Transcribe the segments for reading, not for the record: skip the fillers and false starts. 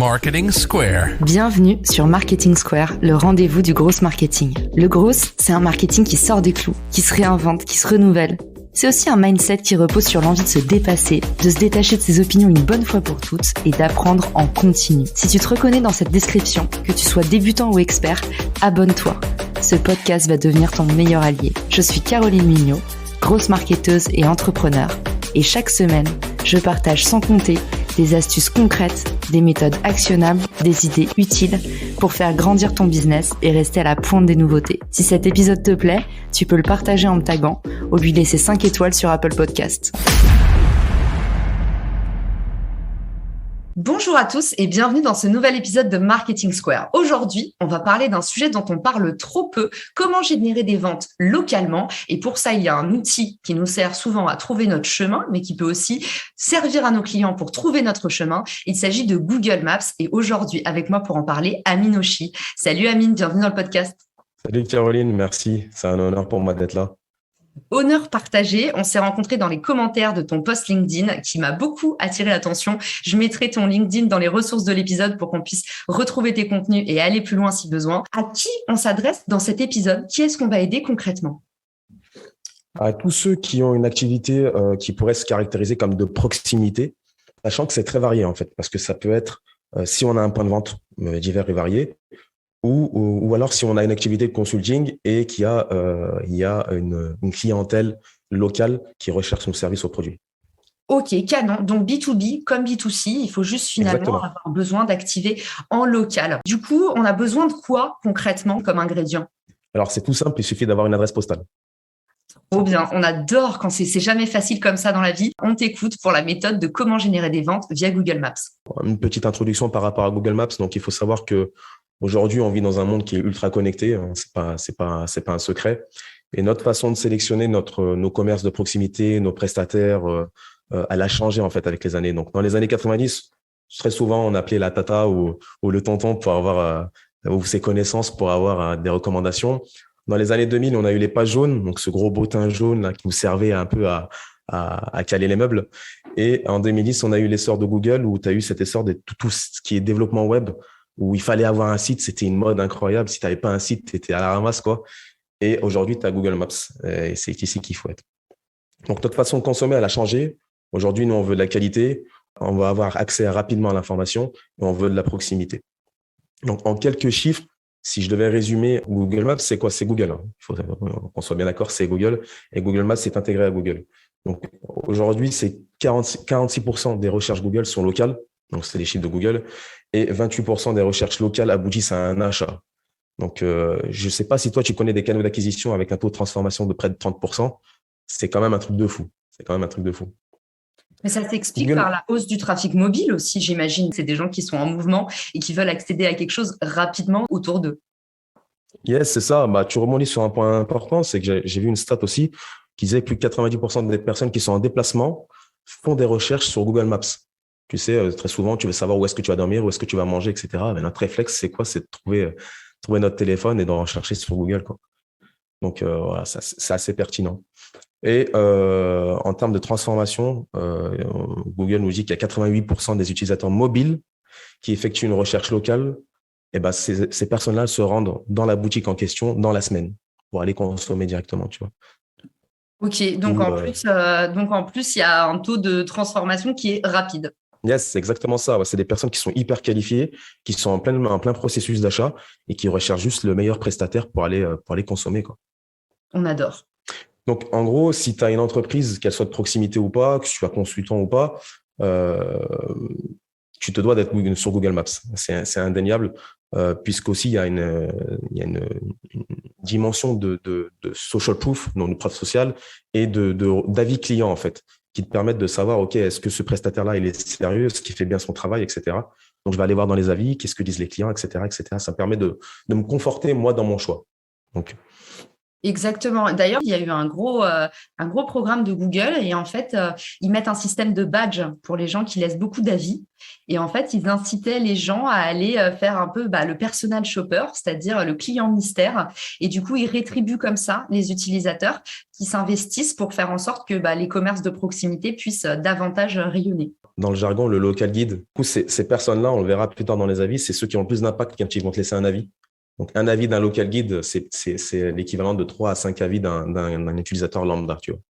Marketing Square. Bienvenue sur Marketing Square, le rendez-vous du gros marketing. Le gros, c'est un marketing qui sort des clous, qui se réinvente, qui se renouvelle. C'est aussi un mindset qui repose sur l'envie de se dépasser, de se détacher de ses opinions une bonne fois pour toutes et d'apprendre en continu. Si tu te reconnais dans cette description, que tu sois débutant ou expert, abonne-toi. Ce podcast va devenir ton meilleur allié. Je suis Caroline Mignot, grosse marketeuse et entrepreneur. Et chaque semaine, je partage sans compter des astuces concrètes, des méthodes actionnables, des idées utiles pour faire grandir ton business et rester à la pointe des nouveautés. Si cet épisode te plaît, tu peux le partager en me taguant ou lui laisser 5 étoiles sur Apple Podcasts. Bonjour à tous et bienvenue dans ce nouvel épisode de Marketing Square. Aujourd'hui, on va parler d'un sujet dont on parle trop peu, comment générer des ventes localement. Et pour ça, il y a un outil qui nous sert souvent à trouver notre chemin, mais qui peut aussi servir à nos clients pour trouver notre chemin. Il s'agit de Google Maps et aujourd'hui, avec moi pour en parler, Amine Oshi. Salut Amine, bienvenue dans le podcast. Salut Caroline, merci. C'est un honneur pour moi d'être là. Honneur partagé. On s'est rencontrés dans les commentaires de ton post LinkedIn qui m'a beaucoup attiré l'attention. Je mettrai ton LinkedIn dans les ressources de l'épisode pour qu'on puisse retrouver tes contenus et aller plus loin si besoin. À qui on s'adresse dans cet épisode? Qui est-ce qu'on va aider concrètement? À tous ceux qui ont une activité qui pourrait se caractériser comme de proximité, sachant que c'est très varié en fait, parce que ça peut être si on a un point de vente divers et varié, ou alors si on a une activité de consulting et qu'il y a, il y a une clientèle locale qui recherche nos services ou produits. Ok, canon. Donc B2B comme B2C, il faut juste finalement avoir besoin d'activer en local. Du coup, on a besoin de quoi concrètement comme ingrédient? Alors c'est tout simple, il suffit d'avoir une adresse postale. Oh bien, on adore quand c'est jamais facile comme ça dans la vie. On t'écoute pour la méthode de comment générer des ventes via Google Maps. Une petite introduction par rapport à Google Maps. Donc il faut savoir que aujourd'hui, on vit dans un monde qui est ultra connecté. C'est pas un secret. Et notre façon de sélectionner nos commerces de proximité, nos prestataires, elle a changé en fait avec les années. Donc, dans les années 90, très souvent, on appelait la tata ou le tonton pour avoir ou ses connaissances pour avoir des recommandations. Dans les années 2000, on a eu les pages jaunes, donc ce gros bottin jaune là qui nous servait un peu à caler les meubles. Et en 2010, on a eu l'essor de Google où tu as eu cet essor de tout ce qui est développement web, où il fallait avoir un site, c'était une mode incroyable. Si tu n'avais pas un site, tu étais à la ramasse, quoi. Et aujourd'hui, tu as Google Maps. Et c'est ici qu'il faut être. Donc, notre façon de consommer, elle a changé. Aujourd'hui, nous, on veut de la qualité. On va avoir accès rapidement à l'information et on veut de la proximité. Donc, en quelques chiffres, si je devais résumer Google Maps, c'est quoi? C'est Google. Il faut qu'on soit bien d'accord, c'est Google. Et Google Maps est intégré à Google. Donc, aujourd'hui, c'est 46% des recherches Google sont locales. Donc, c'est les chiffres de Google. Et 28% des recherches locales aboutissent à un achat. Donc, je ne sais pas si toi, tu connais des canaux d'acquisition avec un taux de transformation de près de 30%. C'est quand même un truc de fou. Mais ça s'explique par la hausse du trafic mobile aussi, j'imagine. C'est des gens qui sont en mouvement et qui veulent accéder à quelque chose rapidement autour d'eux. Yes, c'est ça. Tu rebondis sur un point important. C'est que j'ai vu une stat aussi qui disait que plus de 90% des personnes qui sont en déplacement font des recherches sur Google Maps. Tu sais, très souvent, tu veux savoir où est-ce que tu vas dormir, où est-ce que tu vas manger, etc. Mais notre réflexe, c'est quoi? C'est de trouver notre téléphone et d'en rechercher sur Google, quoi. Donc, voilà, c'est assez pertinent. Et en termes de transformation, Google nous dit qu'il y a 88% des utilisateurs mobiles qui effectuent une recherche locale. Et ces personnes-là se rendent dans la boutique en question dans la semaine pour aller consommer directement, tu vois. Ok, donc en plus, il y a un taux de transformation qui est rapide. Yes, c'est exactement ça. Ouais, c'est des personnes qui sont hyper qualifiées, qui sont en plein processus d'achat et qui recherchent juste le meilleur prestataire pour aller consommer, quoi. On adore. Donc, en gros, si tu as une entreprise, qu'elle soit de proximité ou pas, que tu sois consultant ou pas, tu te dois d'être sur Google Maps. C'est indéniable, puisqu'aussi il y a une dimension de social proof, donc de preuve sociale, et d'avis client en fait, qui te permettent de savoir, OK, est-ce que ce prestataire-là, il est sérieux, est-ce qu'il fait bien son travail, etc. Donc, je vais aller voir dans les avis, qu'est-ce que disent les clients, etc., etc. Ça me permet de me conforter, moi, dans mon choix. Donc, Exactement. D'ailleurs, il y a eu un gros programme de Google et en fait, ils mettent un système de badge pour les gens qui laissent beaucoup d'avis. Et en fait, ils incitaient les gens à aller faire un peu le personal shopper, c'est-à-dire le client mystère. Et du coup, ils rétribuent comme ça les utilisateurs qui s'investissent pour faire en sorte que les commerces de proximité puissent davantage rayonner. Dans le jargon, le local guide, du coup, ces personnes-là, on le verra plus tard dans les avis, c'est ceux qui ont le plus d'impact quand ils vont te laisser un avis. Donc, un avis d'un local guide, c'est l'équivalent de 3 à 5 avis d'un utilisateur lambda, tu vois.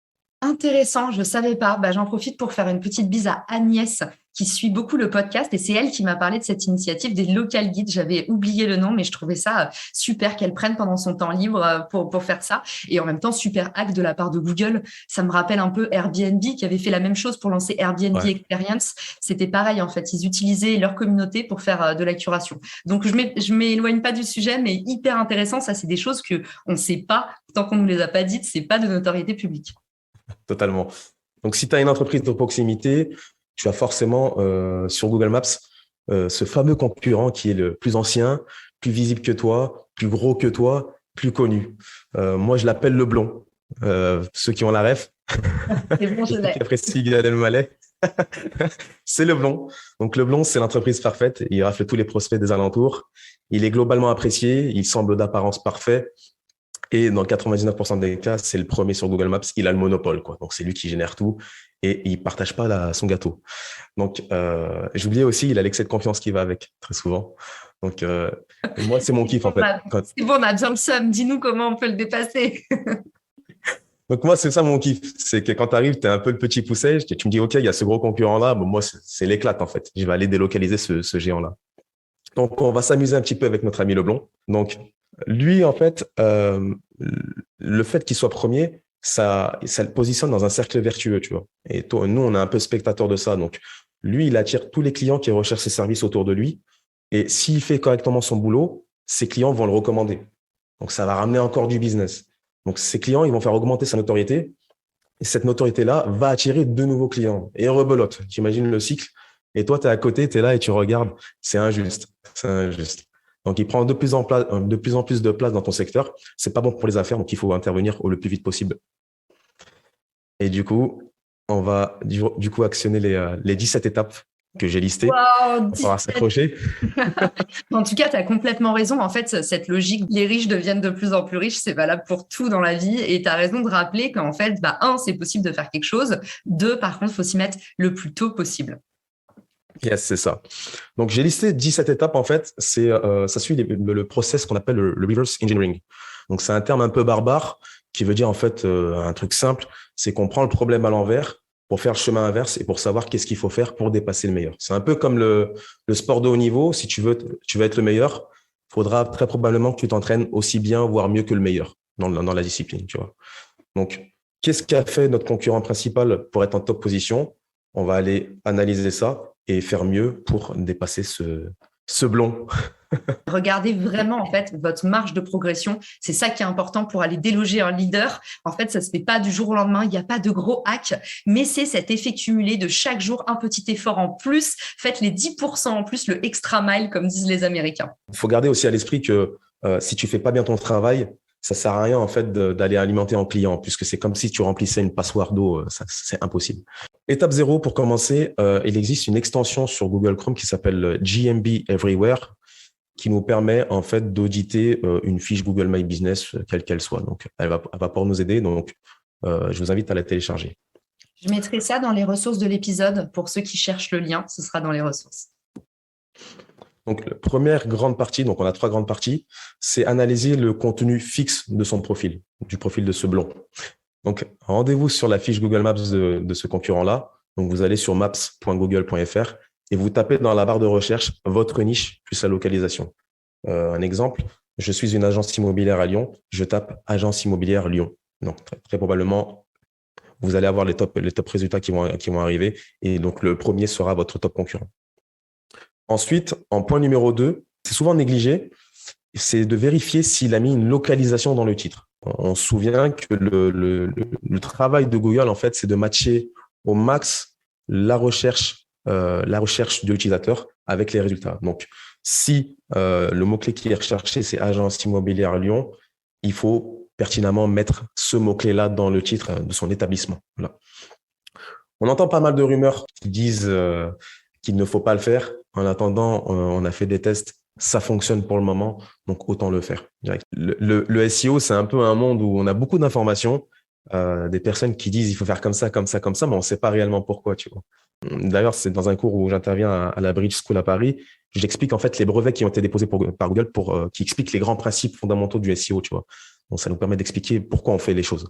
Intéressant, je ne savais pas. J'en profite pour faire une petite bise à Agnès qui suit beaucoup le podcast et c'est elle qui m'a parlé de cette initiative des local guides. J'avais oublié le nom, mais je trouvais ça super qu'elle prenne pendant son temps libre pour faire ça. Et en même temps, super hack de la part de Google. Ça me rappelle un peu Airbnb qui avait fait la même chose pour lancer Airbnb Ouais. Experience. C'était pareil, en fait. Ils utilisaient leur communauté pour faire de la curation. Donc, je m'éloigne pas du sujet, mais hyper intéressant. Ça, c'est des choses qu'on ne sait pas tant qu'on ne nous les a pas dites. C'est pas de notoriété publique. Totalement. Donc, si tu as une entreprise de proximité, tu as forcément sur Google Maps ce fameux concurrent qui est le plus ancien, plus visible que toi, plus gros que toi, plus connu. Moi, je l'appelle le blond. Ceux qui ont la ref, C'est bon, je ceux l'ai. qui apprécient Gad Elmaleh, c'est le blond. Donc, le blond, c'est l'entreprise parfaite. Il rafle tous les prospects des alentours. Il est globalement apprécié. Il semble d'apparence parfait. Et dans 99% des cas, c'est le premier sur Google Maps. Il a le monopole, quoi. Donc, c'est lui qui génère tout et il partage pas son gâteau. Donc, j'oubliais aussi, il a l'excès de confiance qui va avec, très souvent. Donc, moi, c'est mon kiff, en fait. C'est bon, on a bien le seum. Dis-nous comment on peut le dépasser. Donc, moi, c'est ça mon kiff. C'est que quand tu arrives, tu es un peu le petit poussé. Tu me dis, OK, il y a ce gros concurrent-là. Bon, moi, c'est l'éclate, en fait. Je vais aller délocaliser ce géant-là. Donc, on va s'amuser un petit peu avec notre ami Leblond. Donc, lui, en fait, le fait qu'il soit premier, ça le positionne dans un cercle vertueux, tu vois. Et toi, nous, on est un peu spectateur de ça. Donc, lui, il attire tous les clients qui recherchent ses services autour de lui. Et s'il fait correctement son boulot, ses clients vont le recommander. Donc, ça va ramener encore du business. Donc, ses clients, ils vont faire augmenter sa notoriété. Et cette notoriété-là va attirer de nouveaux clients. Et rebelote. Tu imagines le cycle. Et toi, tu es à côté, tu es là et tu regardes. C'est injuste. C'est injuste. Donc, il prend de plus en plus de place dans ton secteur. C'est pas bon pour les affaires, donc il faut intervenir le plus vite possible. Et du coup, on va du coup actionner les 17 étapes que j'ai listées. Wow, On va s'accrocher. En tout cas, tu as complètement raison. En fait, cette logique, les riches deviennent de plus en plus riches, c'est valable pour tout dans la vie. Et tu as raison de rappeler qu'en fait, un, c'est possible de faire quelque chose. Deux, par contre, il faut s'y mettre le plus tôt possible. Yes, c'est ça. Donc, j'ai listé 17 étapes, en fait. Ça suit le process qu'on appelle le reverse engineering. Donc, c'est un terme un peu barbare qui veut dire, en fait, un truc simple, c'est qu'on prend le problème à l'envers pour faire le chemin inverse et pour savoir qu'est-ce qu'il faut faire pour dépasser le meilleur. C'est un peu comme le sport de haut niveau. Si tu veux être le meilleur, il faudra très probablement que tu t'entraînes aussi bien, voire mieux que le meilleur dans la discipline, tu vois. Donc, qu'est-ce qu'a fait notre concurrent principal pour être en top position? On va aller analyser ça et faire mieux pour dépasser ce blond. Regardez vraiment, en fait, votre marge de progression. C'est ça qui est important pour aller déloger un leader. En fait, ça se fait pas du jour au lendemain. Il n'y a pas de gros hack, mais c'est cet effet cumulé de chaque jour un petit effort en plus. Faites les 10% en plus, le extra mile, comme disent les Américains. Il faut garder aussi à l'esprit que si tu fais pas bien ton travail, ça sert à rien en fait d'aller alimenter en client, puisque c'est comme si tu remplissais une passoire d'eau. C'est impossible. Étape 0, pour commencer, il existe une extension sur Google Chrome qui s'appelle GMB Everywhere, qui nous permet en fait d'auditer une fiche Google My Business, quelle qu'elle soit. Donc, elle va pouvoir nous aider. Donc, je vous invite à la télécharger. Je mettrai ça dans les ressources de l'épisode. Pour ceux qui cherchent le lien, ce sera dans les ressources. Donc, la première grande partie, donc on a 3 grandes parties, c'est analyser le contenu fixe de son profil, du profil de ce blond. Donc, rendez-vous sur la fiche Google Maps de ce concurrent-là. Donc, vous allez sur maps.google.fr et vous tapez dans la barre de recherche votre niche plus la localisation. Un exemple, je suis une agence immobilière à Lyon, je tape agence immobilière Lyon. Donc, très probablement, vous allez avoir les top résultats qui vont arriver et donc le premier sera votre top concurrent. Ensuite, en point numéro 2, c'est souvent négligé, c'est de vérifier s'il a mis une localisation dans le titre. On se souvient que le travail de Google, en fait, c'est de matcher au max la recherche de l'utilisateur avec les résultats. Donc, si le mot-clé qui est recherché, c'est agence immobilière Lyon, il faut pertinemment mettre ce mot-clé-là dans le titre de son établissement. Voilà. On entend pas mal de rumeurs qui disent qu'il ne faut pas le faire. En attendant, on a fait des tests. Ça fonctionne pour le moment, donc autant le faire. Le SEO, c'est un peu un monde où on a beaucoup d'informations, des personnes qui disent il faut faire comme ça, comme ça, comme ça, mais on ne sait pas réellement pourquoi, tu vois. D'ailleurs, c'est dans un cours où j'interviens à la Bridge School à Paris, j'explique en fait les brevets qui ont été déposés par Google qui expliquent les grands principes fondamentaux du SEO, tu vois. Donc, ça nous permet d'expliquer pourquoi on fait les choses.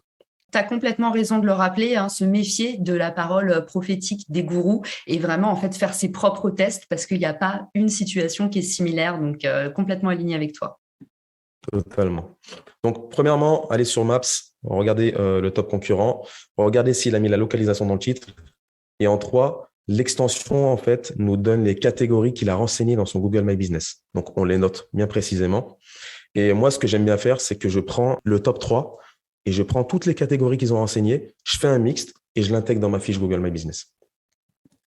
Tu as complètement raison de le rappeler, hein, se méfier de la parole prophétique des gourous et vraiment en fait faire ses propres tests parce qu'il n'y a pas une situation qui est similaire, donc complètement aligné avec toi. Totalement. Donc, premièrement, allez sur Maps, regardez le top concurrent, regardez s'il a mis la localisation dans le titre. Et en 3, l'extension en fait nous donne les catégories qu'il a renseignées dans son Google My Business. Donc, on les note bien précisément. Et moi, ce que j'aime bien faire, c'est que je prends le top 3 et je prends toutes les catégories qu'ils ont renseignées, je fais un mixte et je l'intègre dans ma fiche Google My Business.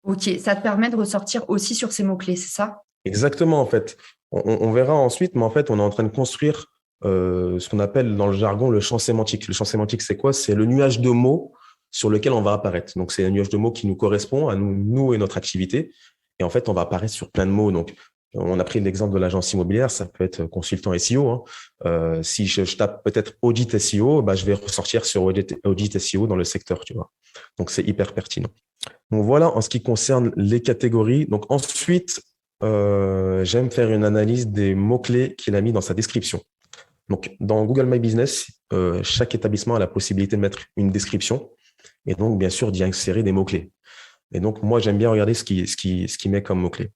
Ok, ça te permet de ressortir aussi sur ces mots-clés, c'est ça? Exactement, en fait. On verra ensuite, mais en fait, on est en train de construire ce qu'on appelle dans le jargon le champ sémantique. Le champ sémantique, c'est quoi? C'est le nuage de mots sur lequel on va apparaître. Donc, c'est un nuage de mots qui nous correspond à nous et notre activité. Et en fait, on va apparaître sur plein de mots. Donc, on a pris l'exemple de l'agence immobilière, ça peut être consultant SEO. Hein. Si je tape peut-être audit SEO, je vais ressortir sur audit SEO dans le secteur, tu vois. Donc, c'est hyper pertinent. Donc, voilà en ce qui concerne les catégories. Donc, ensuite, j'aime faire une analyse des mots-clés qu'il a mis dans sa description. Donc, dans Google My Business, chaque établissement a la possibilité de mettre une description et donc, bien sûr, d'y insérer des mots-clés. Et donc, moi, j'aime bien regarder ce qu'il met comme mots-clés.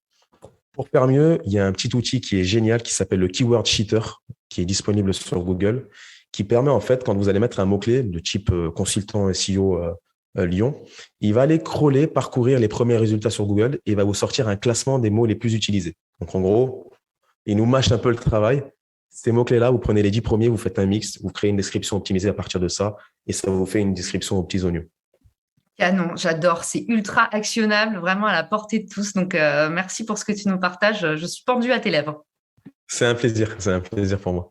Pour faire mieux, il y a un petit outil qui est génial qui s'appelle le Keyword Cheater, qui est disponible sur Google, qui permet en fait, quand vous allez mettre un mot-clé de type consultant SEO Lyon, il va aller crawler, parcourir les premiers résultats sur Google et il va vous sortir un classement des mots les plus utilisés. Donc en gros, il nous mâche un peu le travail. Ces mots-clés-là, vous prenez les 10 premiers, vous faites un mix, vous créez une description optimisée à partir de ça et ça vous fait une description aux petits oignons. Canon, j'adore, c'est ultra actionnable, vraiment à la portée de tous. Donc, merci pour ce que tu nous partages. Je suis pendue à tes lèvres. C'est un plaisir pour moi.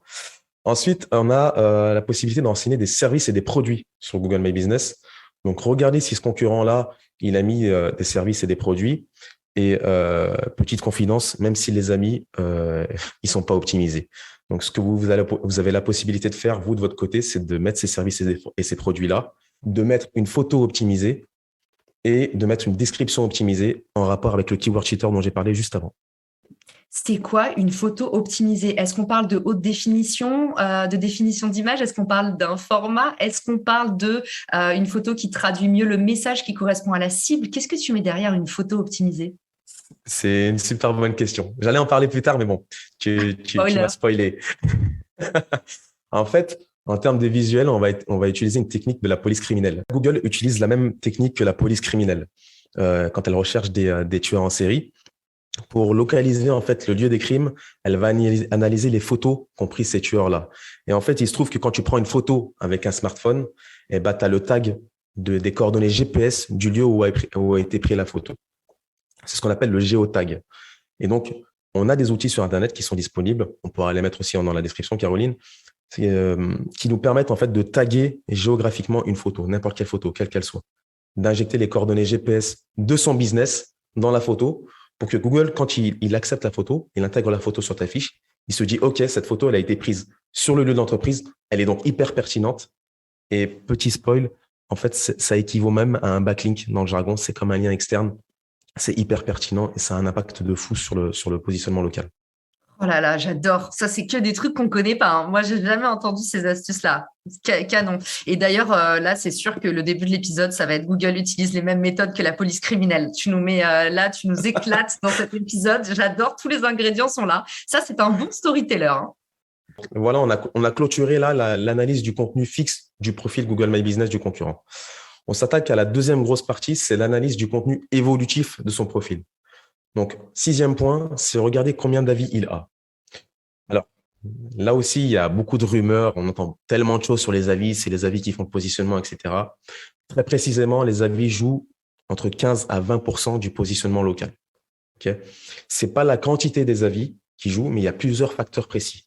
Ensuite, on a la possibilité d'enseigner des services et des produits sur Google My Business. Donc, regardez si ce concurrent-là, il a mis des services et des produits. Et petite confidence, même si les amis, ils sont pas optimisés. Donc, ce que vous avez la possibilité de faire, vous, de votre côté, c'est de mettre ces services et ces produits-là, de mettre une photo optimisée et de mettre une description optimisée en rapport avec le keyword cheater dont j'ai parlé juste avant. C'est quoi une photo optimisée? Est-ce qu'on parle de haute définition, de définition d'image? Est-ce qu'on parle d'un format? Est-ce qu'on parle de une photo qui traduit mieux le message qui correspond à la cible? Qu'est-ce que tu mets derrière une photo optimisée? C'est une super bonne question. J'allais en parler plus tard, mais bon, tu m'as spoilé. En fait, en termes de visuel, on va utiliser une technique de la police criminelle. Google utilise la même technique que la police criminelle quand elle recherche des tueurs en série. Pour localiser en fait le lieu des crimes, elle va analyser les photos qu'ont pris ces tueurs-là. Et en fait, il se trouve que quand tu prends une photo avec un smartphone, tu as le tag des coordonnées GPS du lieu où a été prise la photo. C'est ce qu'on appelle le géotag. Et donc, on a des outils sur Internet qui sont disponibles. On pourra les mettre aussi dans la description, Caroline, qui nous permettent en fait de taguer géographiquement une photo, n'importe quelle photo, quelle qu'elle soit, d'injecter les coordonnées GPS de son business dans la photo pour que Google, quand il accepte la photo, il intègre la photo sur ta fiche, il se dit « Ok, cette photo, elle a été prise sur le lieu de l'entreprise, elle est donc hyper pertinente. » Et petit spoil, en fait, ça équivaut même à un backlink dans le jargon, c'est comme un lien externe. C'est hyper pertinent et ça a un impact de fou sur le positionnement local. Oh là là, j'adore. Ça, c'est que des trucs qu'on ne connaît pas. Hein. Moi, j'ai jamais entendu ces astuces-là. Canon. Et d'ailleurs, là, c'est sûr que le début de l'épisode, ça va être Google utilise les mêmes méthodes que la police criminelle. Tu nous mets là, tu nous éclates dans cet épisode. J'adore. Tous les ingrédients sont là. Ça, c'est un bon storyteller. Hein. Voilà, on a clôturé là l'analyse du contenu fixe du profil Google My Business du concurrent. On s'attaque à la deuxième grosse partie, c'est l'analyse du contenu évolutif de son profil. Donc, 6e point, c'est regarder combien d'avis il a. Alors, là aussi, il y a beaucoup de rumeurs, on entend tellement de choses sur les avis, c'est les avis qui font le positionnement, etc. Très précisément, les avis jouent entre 15 à 20% du positionnement local. Okay. C'est pas la quantité des avis qui joue, mais il y a plusieurs facteurs précis.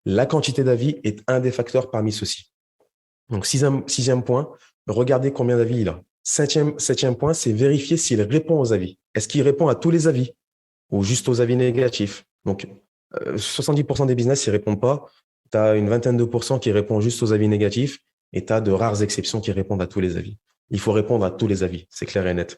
La quantité d'avis est un des facteurs parmi ceux-ci. Donc, sixième point, regardez combien d'avis il a. Septième point, c'est vérifier s'il répond aux avis. Est-ce qu'il répond à tous les avis ou juste aux avis négatifs? Donc, 70% des business, ils ne répondent pas. Tu as une vingtaine de pourcents qui répondent juste aux avis négatifs et tu as de rares exceptions qui répondent à tous les avis. Il faut répondre à tous les avis, c'est clair et net.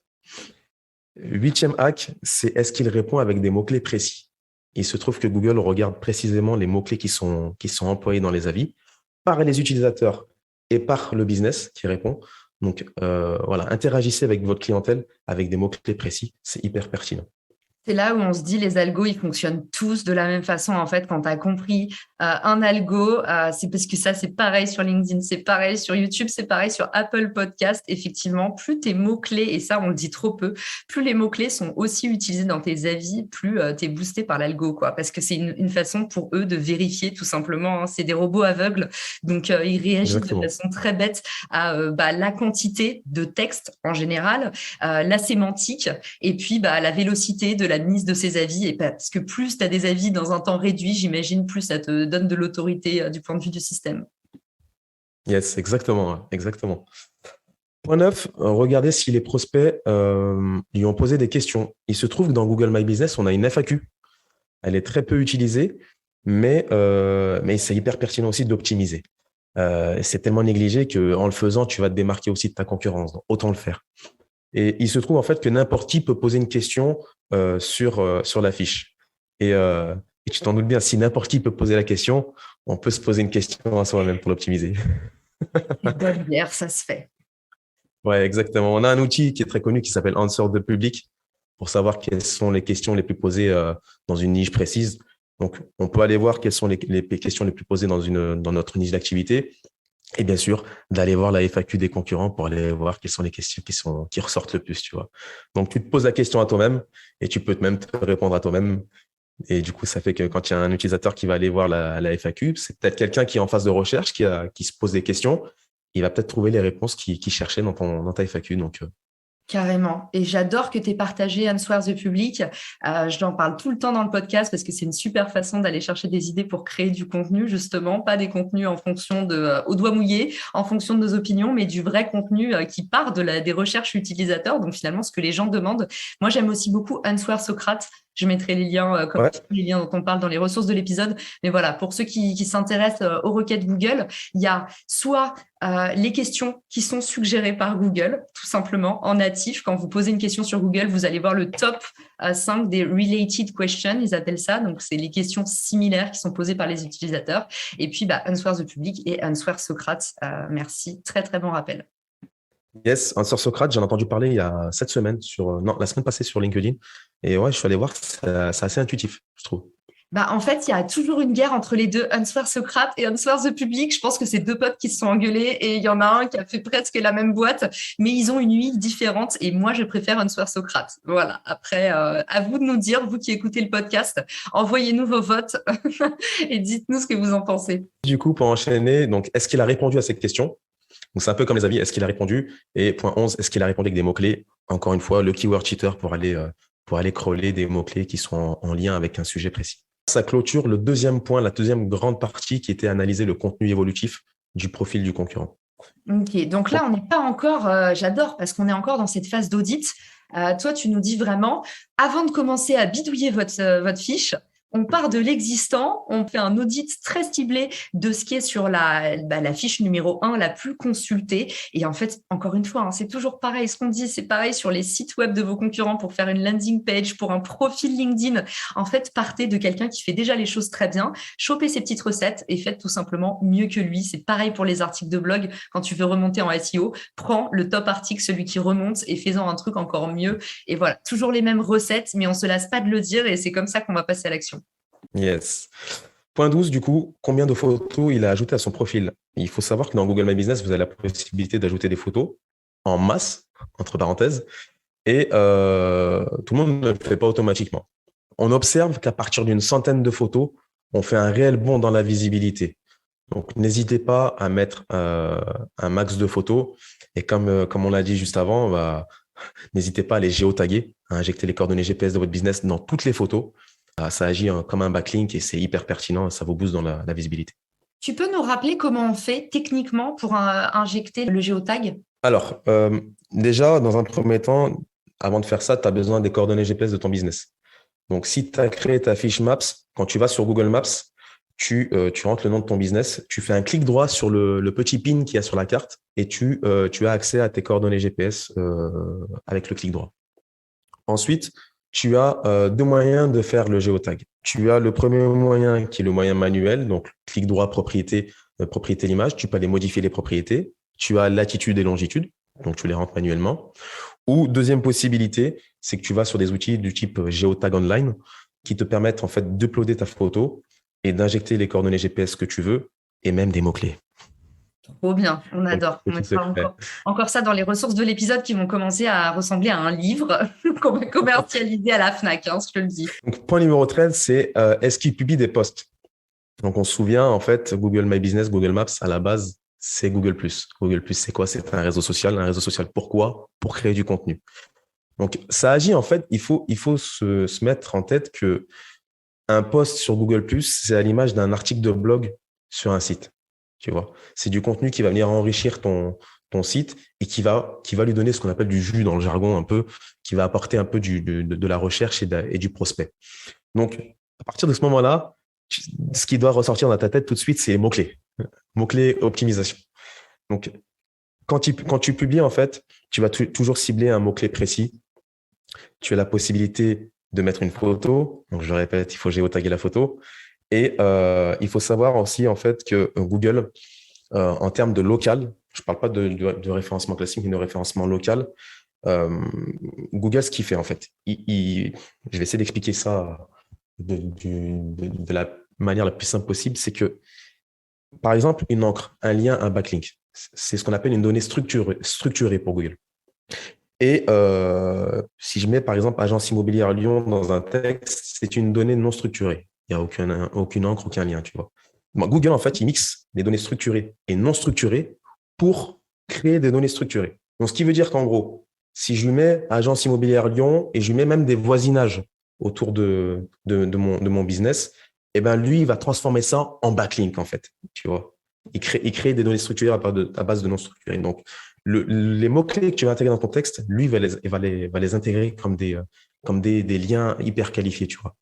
Huitième hack, c'est est-ce qu'il répond avec des mots-clés précis? Il se trouve que Google regarde précisément les mots-clés qui sont employés dans les avis par les utilisateurs et par le business qui répond. Donc, voilà, interagissez avec votre clientèle avec des mots-clés précis. C'est hyper pertinent. C'est là où on se dit les algos, ils fonctionnent tous de la même façon. En fait, quand tu as compris un algo, c'est parce que ça, c'est pareil sur LinkedIn, c'est pareil sur YouTube, c'est pareil sur Apple Podcast. Effectivement, plus tes mots-clés, et ça, on le dit trop peu, plus les mots-clés sont aussi utilisés dans tes avis, plus tu es boosté par l'algo, quoi. Parce que c'est une façon pour eux de vérifier tout simplement. Hein. C'est des robots aveugles. Donc, ils réagissent Exactement. de façon très bête à la quantité de texte en général, la sémantique, et puis la vélocité de la mise de ces avis. Et parce que plus tu as des avis dans un temps réduit, j'imagine, plus ça te donne de l'autorité du point de vue du système. Yes, exactement. Point 9, regardez si les prospects lui ont posé des questions. Il se trouve que dans Google My Business, on a une FAQ. Elle est très peu utilisée, mais c'est hyper pertinent aussi d'optimiser. C'est tellement négligé qu'en le faisant, tu vas te démarquer aussi de ta concurrence. Donc, autant le faire. Et il se trouve en fait que n'importe qui peut poser une question sur la fiche. Et tu t'en doutes bien, si n'importe qui peut poser la question, on peut se poser une question à soi-même pour l'optimiser. Bonne bière, ça se fait. Ouais, exactement. On a un outil qui est très connu qui s'appelle Answer the Public pour savoir quelles sont les questions les plus posées dans une niche précise. Donc, on peut aller voir quelles sont les questions les plus posées dans notre niche d'activité. Et bien sûr, d'aller voir la FAQ des concurrents pour aller voir quelles sont les questions qui ressortent le plus, tu vois. Donc, tu te poses la question à toi-même et tu peux même te répondre à toi-même. Et du coup, ça fait que quand il y a un utilisateur qui va aller voir la FAQ, c'est peut-être quelqu'un qui est en phase de recherche, qui se pose des questions. Il va peut-être trouver les réponses qu'il cherchait dans ta FAQ. Donc, carrément. Et j'adore que tu aies partagé Answer the Public. Je t'en parle tout le temps dans le podcast parce que c'est une super façon d'aller chercher des idées pour créer du contenu, justement. Pas des contenus en fonction au doigt mouillé, en fonction de nos opinions, mais du vrai contenu qui part des recherches utilisateurs. Donc, finalement, ce que les gens demandent. Moi, j'aime aussi beaucoup Answer Socrate. Je mettrai les liens, comme ouais. les liens dont on parle dans les ressources de l'épisode. Mais voilà, pour ceux qui s'intéressent aux requêtes Google, il y a soit les questions qui sont suggérées par Google, tout simplement, en natif. Quand vous posez une question sur Google, vous allez voir le top 5 des related questions, ils appellent ça. Donc, c'est les questions similaires qui sont posées par les utilisateurs. Et puis, Answer the Public et Answer Socrate. Merci. Très, très bon rappel. Yes, Answer Socrate, j'en ai entendu parler il y a 7 semaines, la semaine passée sur LinkedIn. Et ouais, je suis allé voir, c'est assez intuitif, je trouve. En fait, il y a toujours une guerre entre les deux, Answer Socrate et Answer the Public. Je pense que c'est deux potes qui se sont engueulés et il y en a un qui a fait presque la même boîte, mais ils ont une huile différente et moi, je préfère Answer Socrate. Voilà. Après, à vous de nous dire, vous qui écoutez le podcast, envoyez-nous vos votes et dites-nous ce que vous en pensez. Du coup, pour enchaîner, donc, est-ce qu'il a répondu à cette question? Donc, c'est un peu comme les avis. Est-ce qu'il a répondu? Et point 11, est-ce qu'il a répondu avec des mots-clés? Encore une fois, le keyword cheater pour aller crawler des mots-clés qui sont en lien avec un sujet précis. Ça clôture le deuxième point, la deuxième grande partie qui était analyser le contenu évolutif du profil du concurrent. Ok, donc là, on n'est pas encore, j'adore parce qu'on est encore dans cette phase d'audit. Toi, tu nous dis vraiment, avant de commencer à bidouiller votre fiche, on part de l'existant, on fait un audit très ciblé de ce qui est sur la fiche numéro 1, la plus consultée. Et en fait, encore une fois, c'est toujours pareil. Ce qu'on dit, c'est pareil sur les sites web de vos concurrents pour faire une landing page, pour un profil LinkedIn. En fait, partez de quelqu'un qui fait déjà les choses très bien, chopez ses petites recettes et faites tout simplement mieux que lui. C'est pareil pour les articles de blog. Quand tu veux remonter en SEO, prends le top article, celui qui remonte et fais-en un truc encore mieux. Et voilà, toujours les mêmes recettes, mais on ne se lasse pas de le dire et c'est comme ça qu'on va passer à l'action. Yes. Point 12, du coup, combien de photos il a ajouté à son profil? Il faut savoir que dans Google My Business, vous avez la possibilité d'ajouter des photos en masse, entre parenthèses, et tout le monde ne le fait pas automatiquement. On observe qu'à partir d'une centaine de photos, on fait un réel bond dans la visibilité. Donc, n'hésitez pas à mettre un max de photos. Et comme on l'a dit juste avant, n'hésitez pas à les géotaguer, à injecter les coordonnées GPS de votre business dans toutes les photos. Ça agit comme un backlink et c'est hyper pertinent, ça vous booste dans la visibilité. Tu peux nous rappeler comment on fait techniquement pour injecter le géotag? Alors, déjà, dans un premier temps, avant de faire ça, tu as besoin des coordonnées GPS de ton business. Donc, si tu as créé ta fiche Maps, quand tu vas sur Google Maps, tu rentres le nom de ton business, tu fais un clic droit sur le petit pin qu'il y a sur la carte et tu as accès à tes coordonnées GPS avec le clic droit. Ensuite, tu as deux moyens de faire le géotag. Tu as le premier moyen qui est le moyen manuel, donc clic droit, propriété l'image. Tu peux aller modifier les propriétés. Tu as latitude et longitude, donc tu les rentres manuellement. Ou deuxième possibilité, c'est que tu vas sur des outils du type Géotag Online qui te permettent en fait d'uploader ta photo et d'injecter les coordonnées GPS que tu veux et même des mots-clés. Trop bien, on adore. On mettra encore ça dans les ressources de l'épisode qui vont commencer à ressembler à un livre qu'on va commercialiser à la FNAC, je te le dis. Donc, point numéro 13, c'est est-ce qu'il publie des posts? Donc, on se souvient, en fait, Google My Business, Google Maps, à la base, c'est Google+. Google+, c'est quoi? C'est un réseau social. Un réseau social, pourquoi? Pour créer du contenu. Donc, ça agit, en fait, il faut se mettre en tête que un post sur Google+, c'est à l'image d'un article de blog sur un site. Tu vois, c'est du contenu qui va venir enrichir ton site et qui va lui donner ce qu'on appelle du jus dans le jargon un peu, qui va apporter un peu de la recherche et du prospect. Donc, à partir de ce moment-là, ce qui doit ressortir dans ta tête tout de suite, c'est les mots-clés. Mots-clés, optimisation. Donc, quand tu publies, en fait, tu vas toujours cibler un mot-clé précis. Tu as la possibilité de mettre une photo. Donc, je le répète, il faut géotaguer la photo. Et il faut savoir aussi, en fait, que Google, en termes de local, je ne parle pas de référencement classique, mais de référencement local, Google, ce qu'il fait, en fait, je vais essayer d'expliquer ça de la manière la plus simple possible, c'est que, par exemple, une encre, un lien, un backlink, c'est ce qu'on appelle une donnée structurée pour Google. Et si je mets, par exemple, agence immobilière Lyon dans un texte, c'est une donnée non structurée. Il n'y a aucune encre, aucun lien, tu vois. Bon, Google, en fait, il mixe les données structurées et non structurées pour créer des données structurées. Donc, ce qui veut dire qu'en gros, si je lui mets agence immobilière Lyon et je lui mets même des voisinages autour de mon business, eh ben, lui, il va transformer ça en backlink, en fait, tu vois. Il crée des données structurées à base de non structurées. Donc, les mots-clés que tu vas intégrer dans ton texte, lui, va les intégrer comme des liens hyper qualifiés, tu vois.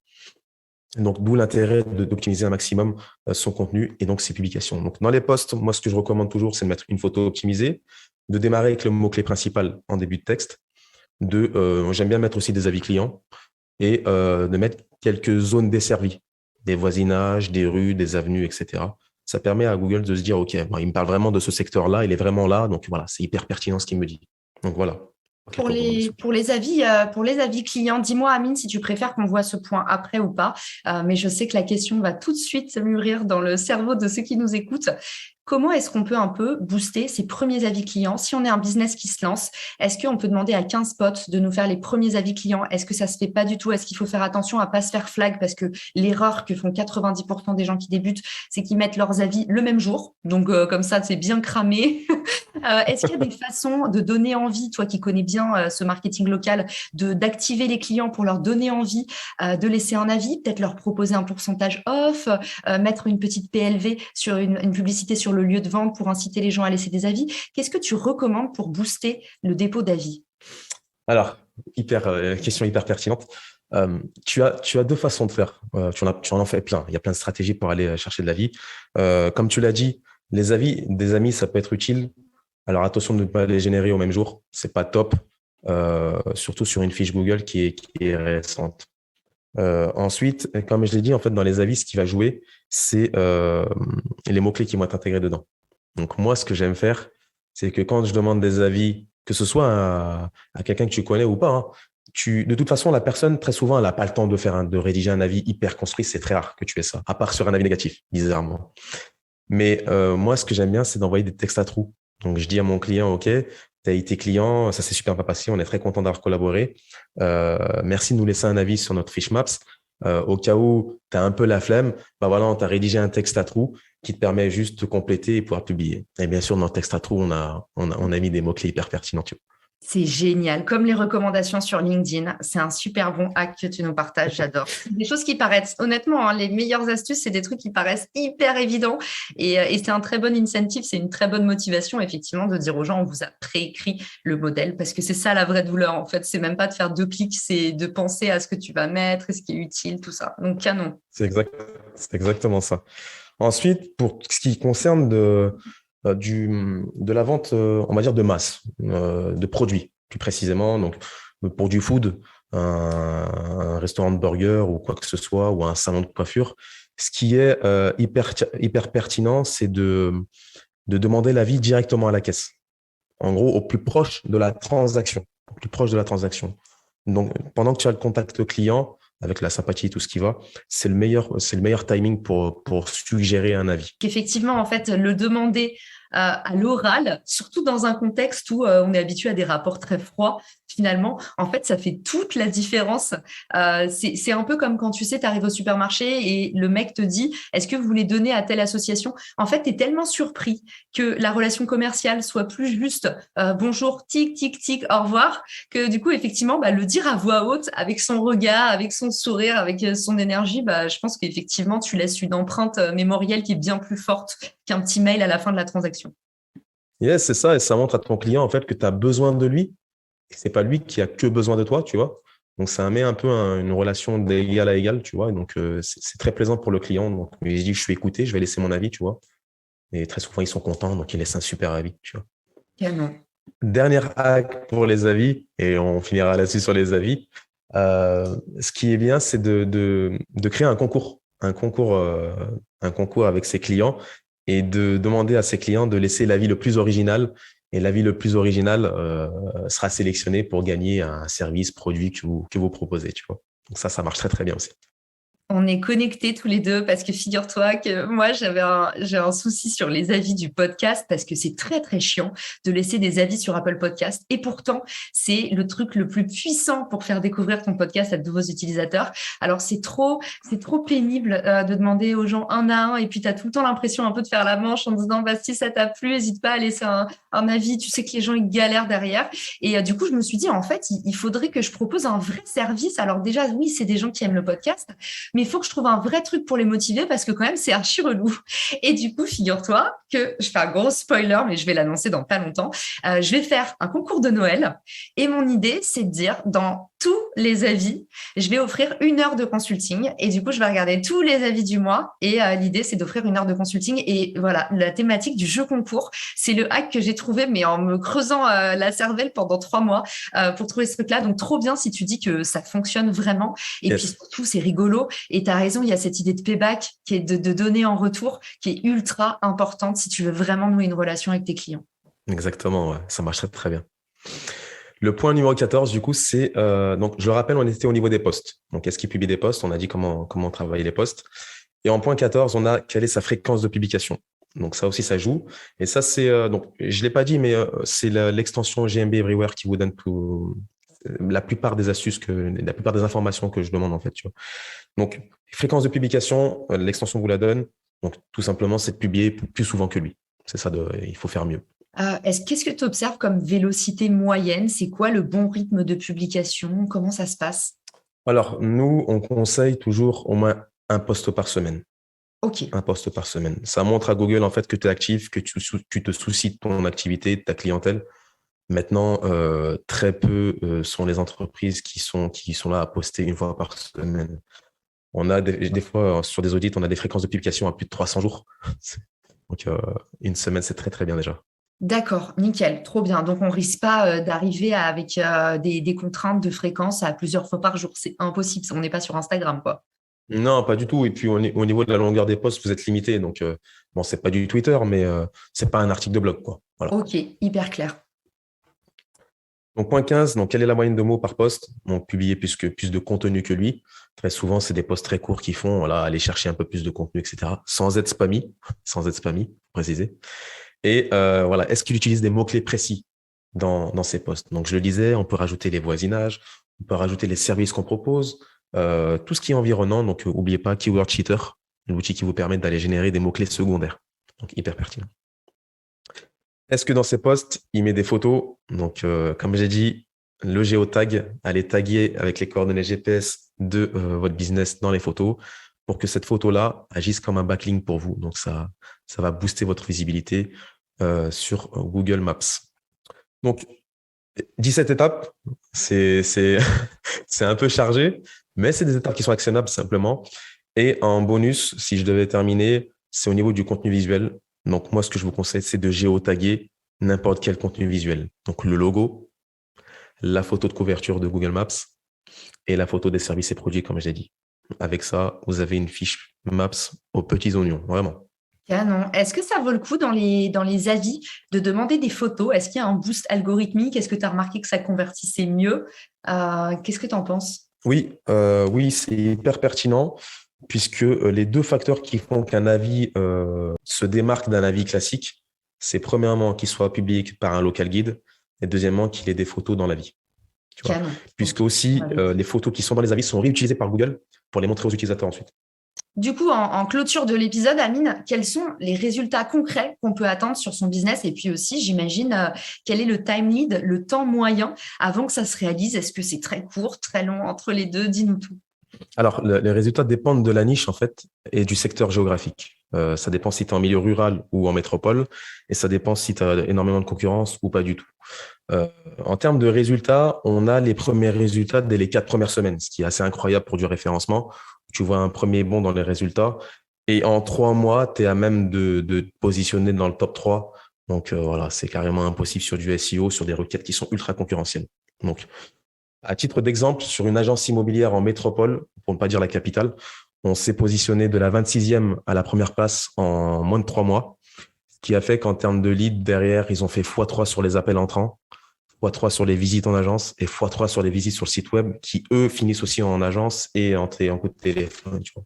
Donc, d'où l'intérêt d'optimiser un maximum son contenu et donc ses publications. Donc, dans les posts, moi, ce que je recommande toujours, c'est de mettre une photo optimisée, de démarrer avec le mot-clé principal en début de texte, j'aime bien mettre aussi des avis clients et de mettre quelques zones desservies, des voisinages, des rues, des avenues, etc. Ça permet à Google de se dire, OK, bon, il me parle vraiment de ce secteur-là, il est vraiment là, donc voilà, c'est hyper pertinent ce qu'il me dit. Donc, voilà. Pour les avis clients, dis-moi, Amine, si tu préfères qu'on voit ce point après ou pas. Mais je sais que la question va tout de suite mûrir dans le cerveau de ceux qui nous écoutent. Comment est-ce qu'on peut un peu booster ces premiers avis clients? Si on est un business qui se lance, est-ce qu'on peut demander à 15 potes de nous faire les premiers avis clients? Est-ce que ça se fait pas du tout? Est-ce qu'il faut faire attention à pas se faire flag? Parce que l'erreur que font 90% des gens qui débutent, c'est qu'ils mettent leurs avis le même jour. Donc, comme ça, c'est bien cramé. Est-ce qu'il y a des façons de donner envie, toi qui connais bien ce marketing local, d'activer les clients pour leur donner envie de laisser un avis, peut-être leur proposer un pourcentage off, mettre une petite PLV sur une publicité sur le lieu de vente pour inciter les gens à laisser des avis? Qu'est-ce que tu recommandes pour booster le dépôt d'avis? Alors, question hyper pertinente. Tu as deux façons de faire. Tu en fais plein. Il y a plein de stratégies pour aller chercher de l'avis. Comme tu l'as dit, les avis des amis, ça peut être utile. Alors, attention de ne pas les générer au même jour. C'est pas top, surtout sur une fiche Google qui est récente. Ensuite, comme je l'ai dit, en fait, dans les avis, ce qui va jouer, c'est les mots-clés qui vont être intégrés dedans. Donc, moi, ce que j'aime faire, c'est que quand je demande des avis, que ce soit à quelqu'un que tu connais ou pas, hein, de toute façon, la personne, très souvent, elle n'a pas le temps de rédiger un avis hyper construit. C'est très rare que tu aies ça, à part sur un avis négatif, bizarrement. Mais moi, ce que j'aime bien, c'est d'envoyer des textes à trous. Donc, je dis à mon client, OK, tu as été client, ça s'est super bien passé, on est très content d'avoir collaboré. Merci de nous laisser un avis sur notre fiche Maps. Au cas où tu as un peu la flemme, bah voilà, on t'a rédigé un texte à trous qui te permet juste de compléter et pouvoir publier. Et bien sûr, dans le texte à trous, on a mis des mots-clés hyper pertinents. C'est génial. Comme les recommandations sur LinkedIn, c'est un super bon hack que tu nous partages. J'adore. Des choses qui paraissent, honnêtement, les meilleures astuces, c'est des trucs qui paraissent hyper évidents. Et c'est un très bon incentive, c'est une très bonne motivation, effectivement, de dire aux gens, on vous a préécrit le modèle parce que c'est ça la vraie douleur. En fait, c'est même pas de faire 2 clics, c'est de penser à ce que tu vas mettre et ce qui est utile, tout ça. Donc, canon. C'est exactement ça. Ensuite, pour ce qui concerne de la vente, on va dire de masse, de produits, plus précisément. Donc, pour du food, un restaurant de burger ou quoi que ce soit, ou un salon de coiffure, ce qui est hyper pertinent, c'est de demander l'avis directement à la caisse. En gros, au plus proche de la transaction. Au plus proche de la transaction. Donc, pendant que tu as le contact client, avec la sympathie et tout ce qui va, c'est le meilleur timing pour suggérer un avis. Effectivement, en fait, le demander à l'oral, surtout dans un contexte où on est habitué à des rapports très froids, finalement, en fait, ça fait toute la différence. C'est un peu comme quand tu sais, tu arrives au supermarché et le mec te dit, est-ce que vous voulez donner à telle association? En fait, tu es tellement surpris que la relation commerciale soit plus juste bonjour, tic, tic, tic, au revoir, que du coup, effectivement, le dire à voix haute, avec son regard, avec son sourire, avec son énergie, je pense qu'effectivement, tu laisses une empreinte mémorielle qui est bien plus forte qu'un petit mail à la fin de la transaction. Yes, c'est ça, et ça montre à ton client en fait que tu as besoin de lui, et c'est pas lui qui a que besoin de toi, tu vois. Donc ça met un peu une relation d'égal à égal, tu vois. Et donc c'est très plaisant pour le client. Donc il se dit je suis écouté, je vais laisser mon avis, tu vois. Et très souvent ils sont contents, donc ils laissent un super avis, tu vois. Canon. Dernière hack pour les avis, et on finira là-dessus sur les avis. Ce qui est bien, c'est de créer un concours avec ses clients et de demander à ses clients de laisser l'avis le plus original. Et l'avis le plus original sera sélectionné pour gagner un service, produit que vous proposez, tu vois. Donc ça marche très, très bien aussi. On est connectés tous les deux parce que figure-toi que moi, j'ai un souci sur les avis du podcast parce que c'est très, très chiant de laisser des avis sur Apple Podcast. Et pourtant, c'est le truc le plus puissant pour faire découvrir ton podcast à de nouveaux utilisateurs. Alors, c'est trop pénible de demander aux gens un à un et puis tu as tout le temps l'impression un peu de faire la manche en disant, si ça t'a plu, n'hésite pas à laisser un avis. Tu sais que les gens, ils galèrent derrière. Et du coup, je me suis dit, en fait, il faudrait que je propose un vrai service. Alors déjà, oui, c'est des gens qui aiment le podcast, mais il faut que je trouve un vrai truc pour les motiver parce que quand même, c'est archi relou. Et du coup, figure-toi que je fais un gros spoiler, mais je vais l'annoncer dans pas longtemps. Je vais faire un concours de Noël et mon idée, c'est de dire dans tous les avis, je vais offrir 1 heure de consulting et du coup, je vais regarder tous les avis du mois et l'idée, c'est d'offrir 1 heure de consulting et voilà, la thématique du jeu concours, c'est le hack que j'ai trouvé, mais en me creusant la cervelle pendant 3 mois pour trouver ce truc-là. Donc, trop bien si tu dis que ça fonctionne vraiment. Et puis surtout, c'est rigolo. Et tu as raison, il y a cette idée de payback qui est de donner en retour, qui est ultra importante si tu veux vraiment nouer une relation avec tes clients. Exactement, ouais. Ça marche très, très bien. Le point numéro 14, du coup, c'est, donc je le rappelle, on était au niveau des posts. Donc, est-ce qu'il publie des posts? On a dit comment travailler les posts. Et en point 14, on a quelle est sa fréquence de publication. Donc, ça aussi, ça joue. Et ça, c'est, donc, je ne l'ai pas dit, mais c'est l'extension GMB Everywhere qui vous donne la plupart des astuces, la plupart des informations que je demande, en fait. Tu vois. Donc, fréquence de publication, l'extension vous la donne. Donc, tout simplement, c'est de publier plus souvent que lui. C'est ça, il faut faire mieux. Qu'est-ce que tu observes comme vélocité moyenne? C'est quoi le bon rythme de publication? Comment ça se passe? Alors, nous, on conseille toujours au moins un post par semaine. Ok. Un post par semaine. Ça montre à Google en fait que tu es actif, que tu te soucies de ton activité, de ta clientèle. Maintenant, très peu sont les entreprises qui sont là à poster 1 fois par semaine. On a des fois, sur des audits, on a des fréquences de publication à plus de 300 jours. Donc, 1 semaine, c'est très, très bien déjà. D'accord, nickel, trop bien. Donc, on risque pas d'arriver avec des contraintes de fréquence à plusieurs fois par jour. C'est impossible. On n'est pas sur Instagram, quoi. Non, pas du tout. Et puis, au niveau de la longueur des posts, vous êtes limité. Donc, bon, c'est pas du Twitter, mais c'est pas un article de blog, quoi. Voilà. Ok, hyper clair. Donc, point 15, donc, quelle est la moyenne de mots par post? Donc, publier plus de contenu que lui. Très souvent, c'est des posts très courts qui font, voilà, aller chercher un peu plus de contenu, etc. Sans être spammy, préciser. Et voilà, est-ce qu'il utilise des mots-clés précis dans ses posts? Donc, je le disais, on peut rajouter les voisinages, on peut rajouter les services qu'on propose, tout ce qui est environnant. Donc, n'oubliez pas Keyword Cheater, l'outil qui vous permet d'aller générer des mots-clés secondaires. Donc, hyper pertinent. Est-ce que dans ses posts, il met des photos? Donc, comme j'ai dit, le géotag, allez taguer avec les coordonnées GPS de votre business dans les photos pour que cette photo-là agisse comme un backlink pour vous. Donc, ça va booster votre visibilité sur Google Maps. Donc, 17 étapes, c'est un peu chargé, mais c'est des étapes qui sont actionnables simplement. Et en bonus, si je devais terminer, c'est au niveau du contenu visuel. Donc, moi, ce que je vous conseille, c'est de géotaguer n'importe quel contenu visuel. Donc, le logo, la photo de couverture de Google Maps et la photo des services et produits, comme je l'ai dit. Avec ça, vous avez une fiche Maps aux petits oignons, vraiment. Canon. Est-ce que ça vaut le coup dans les avis de demander des photos? Est-ce qu'il y a un boost algorithmique? Est-ce que tu as remarqué que ça convertissait mieux? Qu'est-ce que tu en penses? Oui, c'est hyper pertinent puisque les deux facteurs qui font qu'un avis se démarque d'un avis classique, c'est premièrement qu'il soit publié par un local guide et deuxièmement qu'il ait des photos dans l'avis. Puisque aussi les photos qui sont dans les avis sont réutilisées par Google pour les montrer aux utilisateurs ensuite. Du coup, en clôture de l'épisode, Amine, quels sont les résultats concrets qu'on peut attendre sur son business? Et puis aussi, j'imagine, quel est le time lead, le temps moyen avant que ça se réalise? Est-ce que c'est très court, très long, entre les deux? Dis-nous tout. Alors, les résultats dépendent de la niche, en fait, et du secteur géographique. Ça dépend si tu es en milieu rural ou en métropole, et ça dépend si tu as énormément de concurrence ou pas du tout. En termes de résultats, on a les premiers résultats dès les 4 premières semaines, ce qui est assez incroyable pour du référencement. Tu vois un premier bond dans les résultats, et en 3 mois, tu es à même de te positionner dans le top 3. Donc, voilà, c'est carrément impossible sur du SEO, sur des requêtes qui sont ultra concurrentielles. Donc, à titre d'exemple, sur une agence immobilière en métropole, pour ne pas dire la capitale, on s'est positionné de la 26e à la première place en moins de 3 mois, ce qui a fait qu'en termes de lead, derrière, ils ont fait x3 sur les appels entrants, x3 sur les visites en agence et x3 sur les visites sur le site web qui, eux, finissent aussi en agence et en coup de téléphone. Tu vois.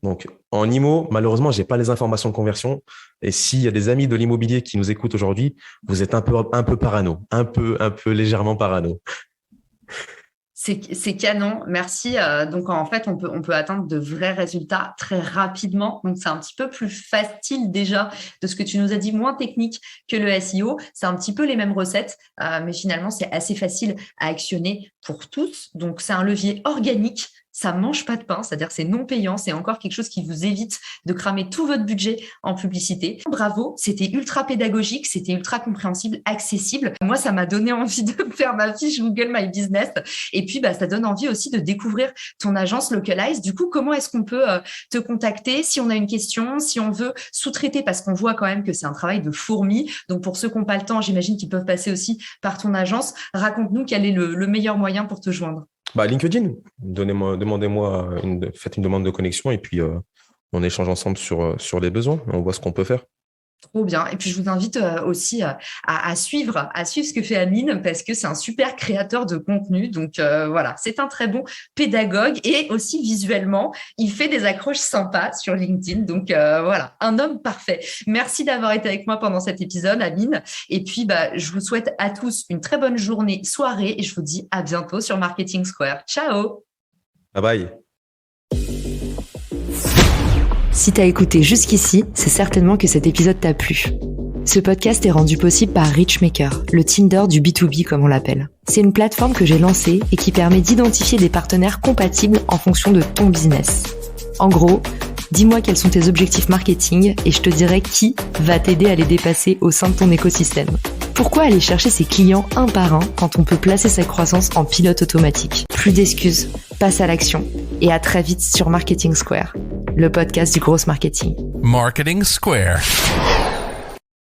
Donc, en IMO, malheureusement, j'ai pas les informations de conversion. Et s'il y a des amis de l'immobilier qui nous écoutent aujourd'hui, vous êtes un peu parano, un peu légèrement parano. C'est canon, merci. Donc, en fait, on peut atteindre de vrais résultats très rapidement. Donc, c'est un petit peu plus facile déjà de ce que tu nous as dit, moins technique que le SEO. C'est un petit peu les mêmes recettes, mais finalement, c'est assez facile à actionner pour tous. Donc, c'est un levier organique. Ça mange pas de pain, c'est-à-dire que c'est non payant, c'est encore quelque chose qui vous évite de cramer tout votre budget en publicité. Bravo, c'était ultra pédagogique, c'était ultra compréhensible, accessible. Moi, ça m'a donné envie de faire ma fiche Google My Business. Et puis, ça donne envie aussi de découvrir ton agence Localize. Du coup, comment est-ce qu'on peut te contacter si on a une question, si on veut sous-traiter, parce qu'on voit quand même que c'est un travail de fourmi. Donc, pour ceux qui n'ont pas le temps, j'imagine qu'ils peuvent passer aussi par ton agence. Raconte-nous quel est le meilleur moyen pour te joindre. LinkedIn, demandez-moi, faites une demande de connexion et puis on échange ensemble sur les besoins. On voit ce qu'on peut faire. Trop bien. Et puis, je vous invite aussi à suivre ce que fait Amine parce que c'est un super créateur de contenu. Donc, voilà, c'est un très bon pédagogue et aussi visuellement, il fait des accroches sympas sur LinkedIn. Donc, voilà, un homme parfait. Merci d'avoir été avec moi pendant cet épisode, Amine. Et puis, je vous souhaite à tous une très bonne journée, soirée et je vous dis à bientôt sur Marketing Square. Ciao. Bye bye. Si t'as écouté jusqu'ici, c'est certainement que cet épisode t'a plu. Ce podcast est rendu possible par Richmaker, le Tinder du B2B comme on l'appelle. C'est une plateforme que j'ai lancée et qui permet d'identifier des partenaires compatibles en fonction de ton business. En gros, dis-moi quels sont tes objectifs marketing et je te dirai qui va t'aider à les dépasser au sein de ton écosystème. Pourquoi aller chercher ses clients un par un quand on peut placer sa croissance en pilote automatique? Plus d'excuses, passe à l'action et à très vite sur Marketing Square, le podcast du gros marketing. Marketing Square.